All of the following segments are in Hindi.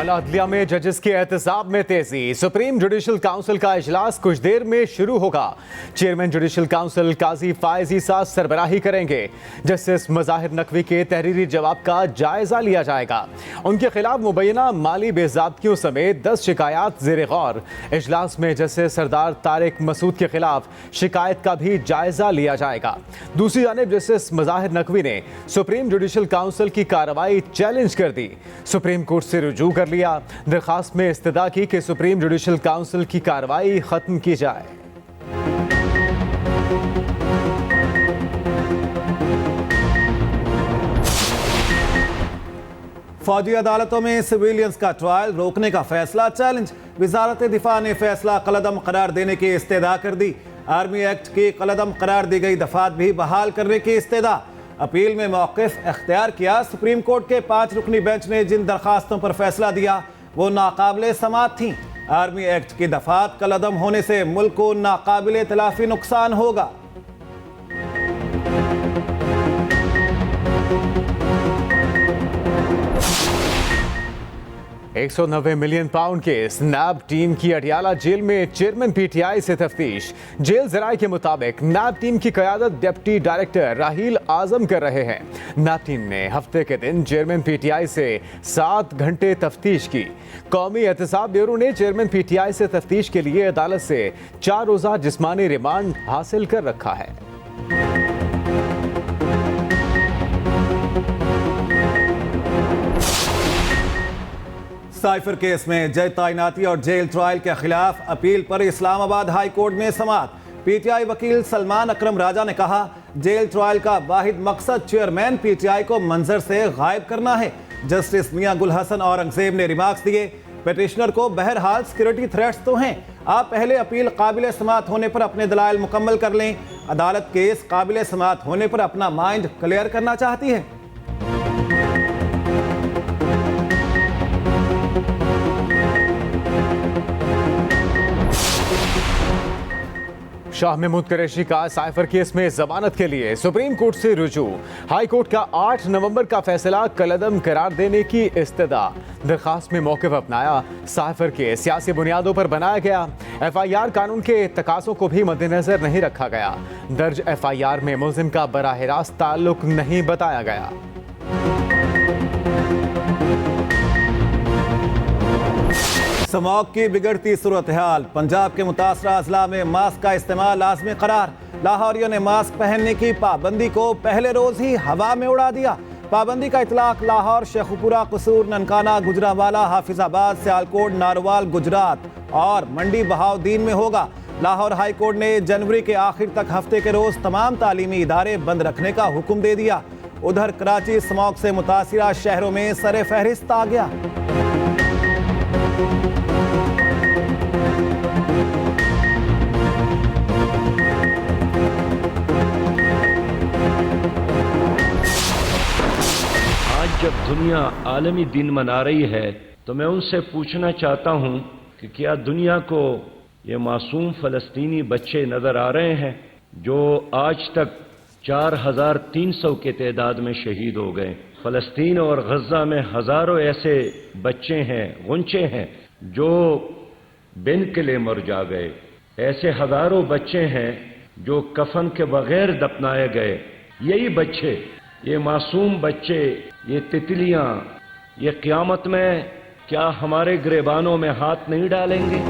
आला अदलिया में जजेस के एहतसाब में तेजी। सुप्रीम जुडिशल काउंसिल का इजलास कुछ देर में शुरू होगा। चेयरमैन जुडिशल काउंसिल काजी फायज ईसा सरबराही करेंगे। जस्टिस मज़ाहिर नकवी के तहरीरी जवाब का जायजा लिया जाएगा। उनके खिलाफ मुबैना माली बेज़ाब्तियों समेत 10 शिकायत ज़ेर गौर। इजलास में जस्टिस सरदार तारिक मसूद के खिलाफ शिकायत का भी जायजा लिया जाएगा। दूसरी जानिब जस्टिस मज़ाहिर नकवी ने सुप्रीम जुडिशल काउंसिल की कार्रवाई चैलेंज कर दी। सुप्रीम कोर्ट से रुजू कर लिया। दरखास्त में इस्तदा की कि सुप्रीम जुडिशल काउंसिल की कार्रवाई खत्म की जाए। फौजी अदालतों में सिविलियंस का ट्रायल रोकने का फैसला चैलेंज। वजारत दिफा ने फैसला कलदम करार देने की इस्तदा कर दी। आर्मी एक्ट की कलदम करार दी गई दफात भी बहाल करने की इस्तदा। अपील में मौक़िफ़ इख्तियार किया। सुप्रीम कोर्ट के 5 रुकनी बेंच ने जिन दरखास्तों पर फैसला दिया वो नाकाबिले समाअत थीं। आर्मी एक्ट की दफात कलअदम होने से मुल्क को नाकाबिले तलाफी नुकसान होगा। £190 मिलियन के नैब टीम की अडियाला जेल में चेयरमैन पीटीआई से तफ्तीश। जेल जराये के मुताबिक नैब टीम की क़यादत डिप्टी डायरेक्टर राहील आजम कर रहे हैं। नैब टीम ने हफ्ते के दिन चेयरमैन पीटीआई से 7 घंटे तफ्तीश की। कौमी एहतसाब ब्यूरो ने चेयरमैन पीटीआई से तफ्तीश के लिए अदालत से 4 रोज़ा जिस्मानी रिमांड हासिल कर रखा है। साइफर केस में जज तैनाती और जेल ट्रायल के खिलाफ अपील पर इस्लामाबाद हाई कोर्ट में समाअत। पीटीआई वकील सलमान अकरम राजा ने कहा, जेल ट्रायल का वाहिद मकसद चेयरमैन पीटीआई को मंजर से गायब करना है। जस्टिस मियां गुल हसन औरंगजेब ने रिमार्क्स दिए, पिटिशनर को बहरहाल सिक्योरिटी थ्रेट्स तो हैं, आप पहले अपील काबिल समाअत होने पर अपने दलाइल मुकम्मल कर लें। अदालत केस काबिल समाअत होने पर अपना माइंड क्लियर करना चाहती है। शाह महमूद कुरैशी का साइफर केस में जमानत के लिए सुप्रीम कोर्ट से रुजू। हाई कोर्ट का 8 नवंबर का फैसला कलअदम करार देने की इस्तदा। दरखास्त में मौक़िफ़ अपनाया, साइफर के सियासी बुनियादों पर बनाया गया। FIR कानून के तकाज़ों को भी मद्देनजर नहीं रखा गया। दर्ज FIR में मुल्ज़िम का बराह रास्त ताल्लुक नहीं बताया गया। स्मॉग की बिगड़ती सूरत हाल। पंजाब के मुतासरा अजला में मास्क का इस्तेमाल लाजमी करार। लाहौरियों ने मास्क पहनने की पाबंदी को पहले रोज ही हवा में उड़ा दिया। पाबंदी का इतलाक लाहौर, शेखुपुरा, कसूर, ननकाना, गुजरांवाला, हाफिजाबाद, सियालकोट, नारवाल, गुजरात और मंडी बहाउद्दीन में होगा। लाहौर हाई कोर्ट ने जनवरी के आखिर तक हफ्ते के रोज तमाम तालीमी इदारे बंद रखने का हुक्म दे दिया। उधर कराची स्मॉग से मुतासिरा शहरों में सरे फहरिस्त आ गया। जब दुनिया आलमी दिन मना रही है तो मैं उनसे पूछना चाहता हूं कि क्या दुनिया को ये मासूम फ़लस्तीनी बच्चे नज़र आ रहे हैं जो आज तक 4300 के तादाद में शहीद हो गए। फ़लस्तीन और गज़ा में हज़ारों ऐसे बच्चे हैं, गुंचे हैं जो बिन किले मर जा गए। ऐसे हज़ारों बच्चे हैं जो कफन के बगैर दफनाए गए। यही बच्चे, ये मासूम बच्चे, ये तितलियां, ये क़यामत में क्या हमारे गिरेबानों में हाथ नहीं डालेंगे?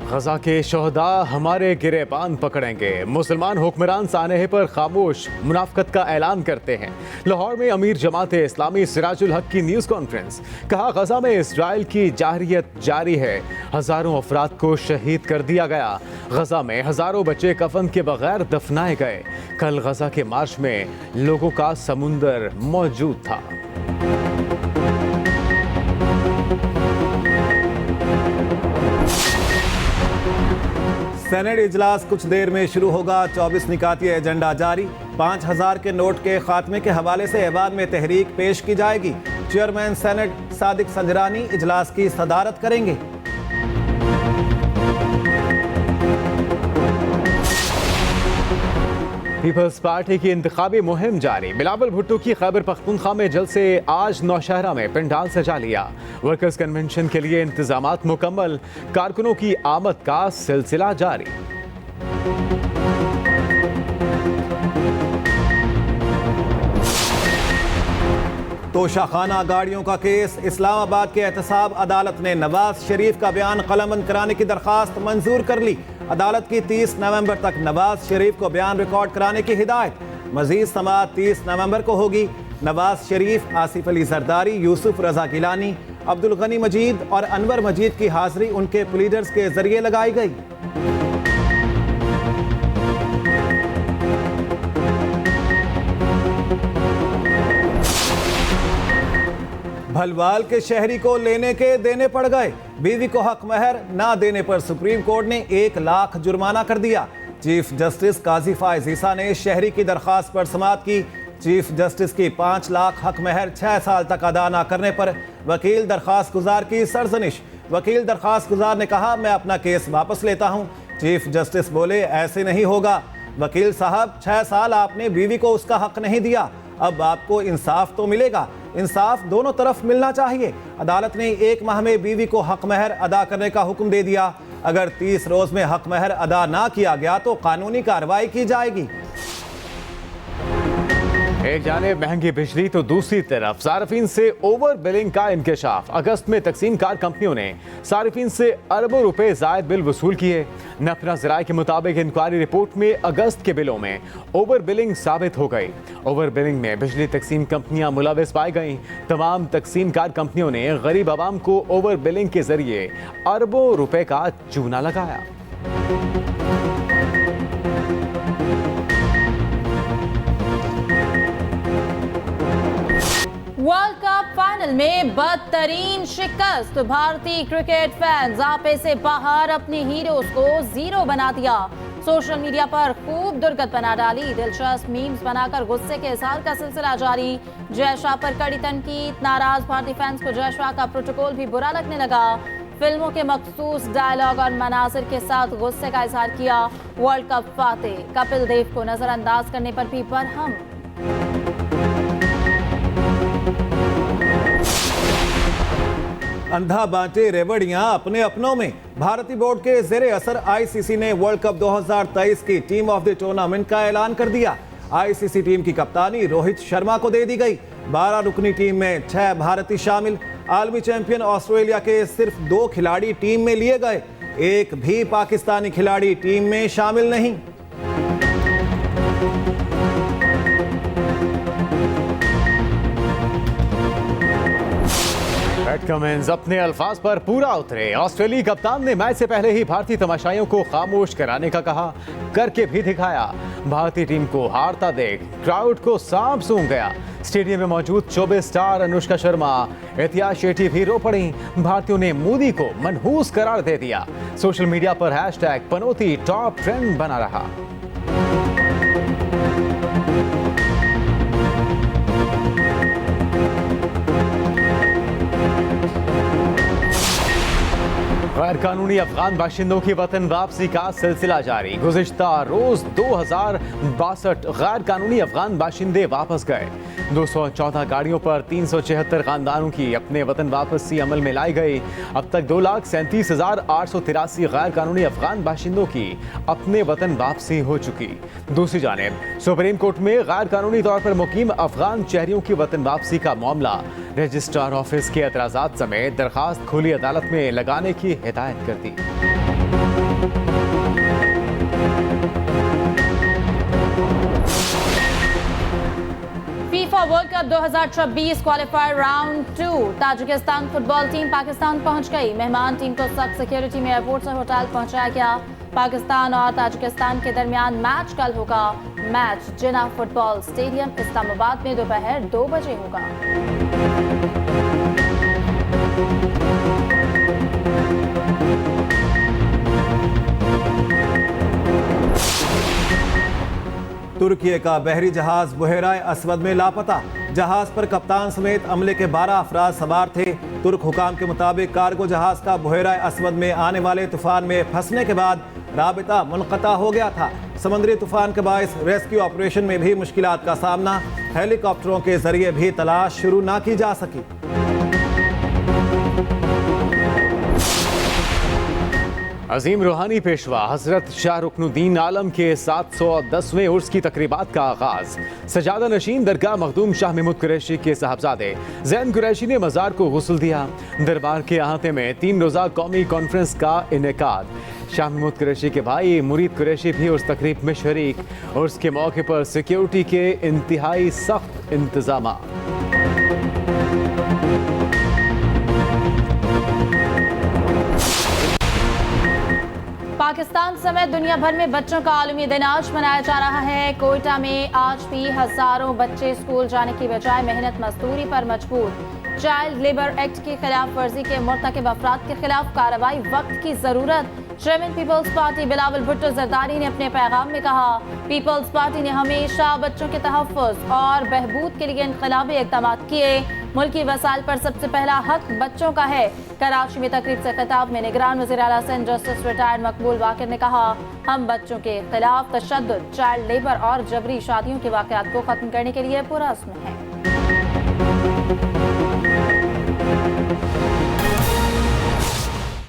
गजा के शोहदा हमारे गिरेबान पकड़ेंगे। मुसलमान हुक्मरान सानहे पर खामोश, मुनाफकत का ऐलान करते हैं। लाहौर में अमीर जमात इस्लामी सिराजुल हक की न्यूज़ कॉन्फ्रेंस। कहा, गजा में इसराइल की जारहियत जारी है। हज़ारों अफराद को शहीद कर दिया गया। गजा में हज़ारों बच्चे कफन के बगैर दफनाए गए। कल गजा के मार्च में लोगों का समुंदर मौजूद था। सेनेट इजलास कुछ देर में शुरू होगा। 24 निकाती एजेंडा जारी। 5000 के नोट के खात्मे के हवाले से ऐवान में तहरीक पेश की जाएगी। चेयरमैन सेनेट सादिक संजरानी इजलास की सदारत करेंगे। पीपल्स पार्टी की इंतखाबी मुहिम जारी। बिलावल भुट्टो की खैबर पख्तूनख्वा में जल्द से आज नौशहरा में पंडाल सजा लिया। वर्कर्स कन्वेंशन के लिए इंतजामात मुकम्मल, कारकुनों की आमद का सिलसिला जारी। तोशाखाना गाड़ियों का केस, इस्लामाबाद के एहतसाब अदालत ने नवाज शरीफ का बयान कलमबंद कराने की दरखास्त मंजूर कर ली। अदालत की 30 नवंबर तक नवाज शरीफ को बयान रिकॉर्ड कराने की हिदायत। मजीद समाअत 30 नवंबर को होगी। नवाज शरीफ, आसिफ अली जरदारी, यूसुफ रजा गिलानी, अब्दुल गनी मजीद और अनवर मजीद की हाजिरी उनके प्लीडर्स के जरिए लगाई गई। भलवाल के शहरी को लेने के देने पड़ गए। बीवी को हक महर ना देने पर सुप्रीम कोर्ट ने 1 लाख जुर्माना कर दिया। चीफ जस्टिस काजी फायज ईसा ने शहरी की दरखास्त पर समाअत की। चीफ जस्टिस की 5 लाख हक महर 6 साल तक अदा न करने पर वकील दरखास्त गुजार की सरजनिश। वकील दरखास्त गुजार ने कहा, मैं अपना केस वापस लेता हूं। चीफ जस्टिस बोले, ऐसे नहीं होगा वकील साहब, 6 साल आपने बीवी को उसका हक नहीं दिया, अब आपको इंसाफ तो मिलेगा। इंसाफ दोनों तरफ मिलना चाहिए। अदालत ने 1 माह में बीवी को हक महर अदा करने का हुक्म दे दिया। अगर 30 रोज में हक महर अदा ना किया गया तो कानूनी कार्रवाई की जाएगी। एक जानिब महंगी बिजली तो दूसरी तरफ सार्फिन से ओवर बिलिंग का इंकशाफ। अगस्त में तकसीम कार कंपनियों ने सार्फिन से अरबों रुपए जायद बिल वसूल किए। नफरा ज़राए के मुताबिक इंक्वायरी रिपोर्ट में अगस्त के बिलों में ओवर बिलिंग साबित हो गई। ओवर बिलिंग में बिजली तकसीम कंपनियां मुलविस पाई गईं। तमाम तकसीम कार कंपनियों ने गरीब आवाम को ओवर बिलिंग के जरिए अरबों रुपए का चूना लगाया। वर्ल्ड कप फाइनल में बदतरीन शिकस्त। भारतीय क्रिकेट फैंस आपे से बाहर अपने हीरोज को जीरो बना दिया। सोशल मीडिया पर खूब दुर्गत बना डाली। दिलचस्प मीम्स बनाकर गुस्से के इजहार का सिलसिला जारी। जय शाह पर कड़ी तनकीद। नाराज भारतीय फैंस को जय शाह का प्रोटोकॉल भी बुरा लगने लगा। फिल्मों के मखसूस डायलॉग और मनासिर के साथ गुस्से का इजहार किया। वर्ल्ड कप फाते कपिल देव को नजरअंदाज करने पर भी बरहम। अंधा बांटे रेवड़ियां अपने अपनों में। भारतीय बोर्ड के जेरे असर आईसीसी ने वर्ल्ड कप 2023 की टीम ऑफ द टूर्नामेंट का ऐलान कर दिया। आईसीसी टीम की कप्तानी रोहित शर्मा को दे दी गई। 12 रुकनी टीम में 6 भारतीय शामिल। आलमी चैंपियन ऑस्ट्रेलिया के सिर्फ 2 खिलाड़ी टीम में लिए गए। एक भी पाकिस्तानी खिलाड़ी टीम में शामिल नहीं। पैट कमिंस अपने अल्फाज पर पूरा उतरे। ऑस्ट्रेलियाई कप्तान ने मैच से पहले ही भारतीय तमाशाइयों को खामोश कराने का कहा, करके भी दिखाया। भारतीय टीम को हारता देख क्राउड को सांप सूंघ गया। स्टेडियम में मौजूद 24 स्टार अनुष्का शर्मा, एहतियात शेट्टी भी रो पड़ी। भारतीयों ने मोदी को मनहूस करार दे दिया। सोशल मीडिया पर हैशटैग पनौती टॉप ट्रेंड बना रहा। गैर कानूनी अफगान बाशिंदों की वतन वापसी का सिलसिला जारी। गुज़िश्ता रोज 2062 गैर कानूनी अफगान बाशिंदे वापस गए। 214 गाड़ियों पर 376 खानदानों की अपने वतन वापसी अमल में लाई गई। अब तक 2,37,883 गैर कानूनी अफगान बाशिंदों की अपने वतन वापसी हो चुकी। दूसरी जानिब सुप्रीम कोर्ट में गैर कानूनी तौर पर मुकीम अफगान शहरियों की वतन वापसी का मामला रजिस्ट्रार ऑफिस के एतराज़ात समेत दरखास्त खुली अदालत में लगाने की हिदायत कर दी। FIFA World Cup 2026 qualifier round 2। Tajikistan football team Pakistan पहुंच गई। मेहमान टीम को सख्त सिक्योरिटी में एयरपोर्ट से होटल पहुंचाया गया। पाकिस्तान और ताजिकिस्तान के दरमियान मैच कल होगा। मैच जिना फुटबॉल स्टेडियम इस्लामाबाद में दोपहर 2 बजे होगा। तुर्की का बहरी जहाज बुहेराए असवद में लापता। जहाज पर कप्तान समेत अमले के 12 अफराद सवार थे। तुर्क हुकाम के मुताबिक कार्गो जहाज का बुहेराए असवद में आने वाले तूफान में फंसने के बाद राबिता मुनक़ता हो गया था। समुद्री तूफान के बायस रेस्क्यू ऑपरेशन में भी मुश्किलात का सामना, हेलीकॉप्टरों के जरिए भी तलाश शुरू ना की जा सकी। अजीम रूहानी पेशवा हजरत शाह रुकनुद्दीन आलम के 710वें उर्स की तकरीबात का आगाज। सजादा नशीन दरगाह मखदूम शाह महमूद कुरैशी के साहबजादे ज़ैन कुरैशी ने मज़ार को गुस्ल दिया। दरबार के अहाते में 3 रोज़ा कौमी कॉन्फ्रेंस का इनेकाद। शाह महमूद कुरैशी के भाई मुरीद कुरैशी भी उस तकरीब में शरीक। उर्स के मौके पर सिक्योरिटी के इंतहाई सख्त इंतजाम। पाकिस्तान समेत दुनिया भर में बच्चों का आलमी दिन आज मनाया जा रहा है। कोयटा में आज भी हजारों बच्चे स्कूल जाने की बजाय मेहनत मजदूरी पर मजबूर। चाइल्ड लेबर एक्ट की खिलाफ वर्जी के मुर्तकिब अफराद के खिलाफ कार्रवाई वक्त की जरूरत। चेयरमैन पीपल्स पार्टी बिलावल भुट्टो जरदारी ने अपने पैगाम में कहा, पीपल्स पार्टी ने हमेशा बच्चों के तहफ़्फ़ुज़ और बहबूद के लिए इनक़लाबी इक़दाम किए। मुल्की वसाइल पर सबसे पहला हक बच्चों का है। कराची में तकरीब से खिताब में निगरान वज़ीर आला सिंध जस्टिस रिटायर्ड मकबूल वाकिर ने कहा, हम बच्चों के खिलाफ तशद्दुद, चाइल्ड लेबर और जबरी शादियों के वाक़यात को ख़त्म करने के लिए पुरअज़्म हैं।